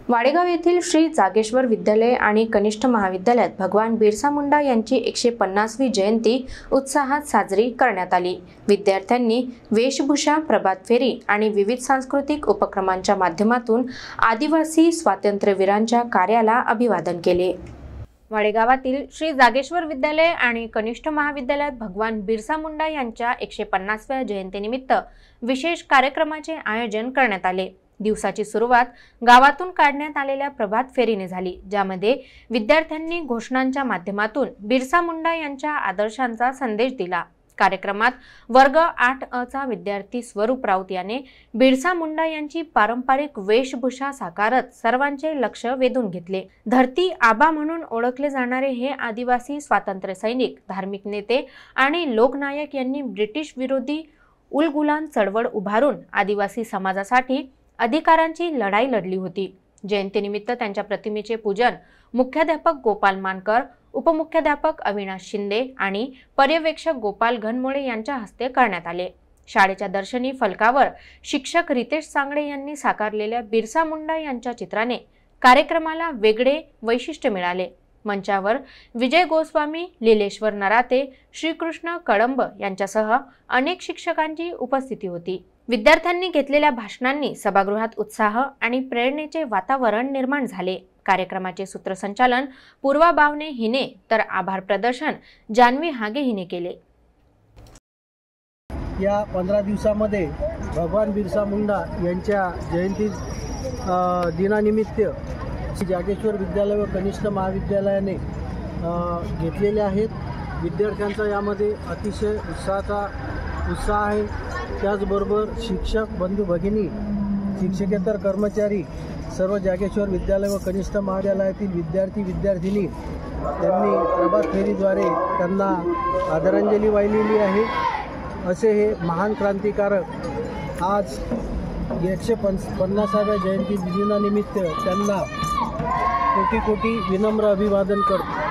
वाडेगाव येथील श्री जागेश्वर विद्यालय आणि कनिष्ठ महाविद्यालयात भगवान बिरसा मुंडा यांची 150वी जयंती उत्साहात साजरी करण्यात आली। विद्यार्थ्यांनी वेशभूषा, प्रभात फेरी आणि विविध सांस्कृतिक उपक्रमांच्या माध्यमातून आदिवासी स्वातंत्र्यवीरांच्या कार्याला अभिवादन केले। वाडेगावातील श्री जागेश्वर विद्यालय आणि कनिष्ठ महाविद्यालयात भगवान बिरसा मुंडा यांच्या 150व्या जयंतीनिमित्त विशेष कार्यक्रमाचे आयोजन करण्यात आले। दिवसाची सुरुवात गावातून काढण्यात आलेल्या प्रभात फेरीने झाली, ज्यामध्ये विद्यार्थ्यांनी घोषणांच्या माध्यमातून बिरसा मुंडा यांच्या आदर्शांचा संदेश दिला। कार्यक्रमात वर्ग 8 चा विद्यार्थी स्वरूप राऊत याने बिरसा मुंडा यांची पारंपरिक वेशभूषा साकारत सर्वांचे लक्ष वेधून घेतले। धरती आबा म्हणून ओळखले जाणारे हे आदिवासी स्वातंत्र्य सैनिक, धार्मिक नेते आणि लोकनायक यांनी ब्रिटिश विरोधी उलगुलान चळवळ उभारून आदिवासी समाजासाठी अधिकारांची लढाई लढली होती। जयंतीनिमित्त त्यांच्या प्रतिमेचे पूजन मुख्याध्यापक गोपाल मानकर, उपमुख्याध्यापक अविनाश शिंदे आणि पर्यवेक्षक गोपाल घनमोळे यांच्या हस्ते करण्यात आले। शाळेच्या दर्शनी फलकावर शिक्षक रितेश सांगडे यांनी साकारलेल्या बिरसा मुंडा यांच्या चित्राने कार्यक्रमाला वेगळे वैशिष्ट्य मिळाले। मंचावर विजय गोस्वामी, लीलेश्वर नराते, श्रीकृष्ण कळंब यांच्यासह अनेक शिक्षकांची उपस्थिती होती। विद्यार्थ्यांनी घेतलेल्या भाषणांनी सभागृहात उत्साह आणि प्रेरणेचे वातावरण निर्माण झाले। कार्यक्रमाचे सूत्रसंचालन पूर्वा बावणे हिने तर आभार प्रदर्शन जानवी हागे हिने केले। या 15 दिवसामध्ये भगवान बिरसा मुंडा यांच्या जयंती दिनानिमित्त जागेश्वर विद्यालय व कनिष्ठ महाविद्यालयाने घेतलेले आहेत। विद्यार्थ्यांचा यामध्ये अतिशय उत्साह आहे। त्याचबरोबर शिक्षक बंधू भगिनी, शिक्षकेतर कर्मचारी, सर्व जागेश्वर विद्यालय व कनिष्ठ महाविद्यालयातील विद्यार्थी विद्यार्थिनी त्यांनी प्रभात फेरीद्वारे त्यांना आदरांजली वाहिलेली आहे। असे हे महान क्रांतिकारक आज 150व्या जयंती दिनानिमित्त त्यांना कोटी कोटी विनम्र अभिवादन करतो।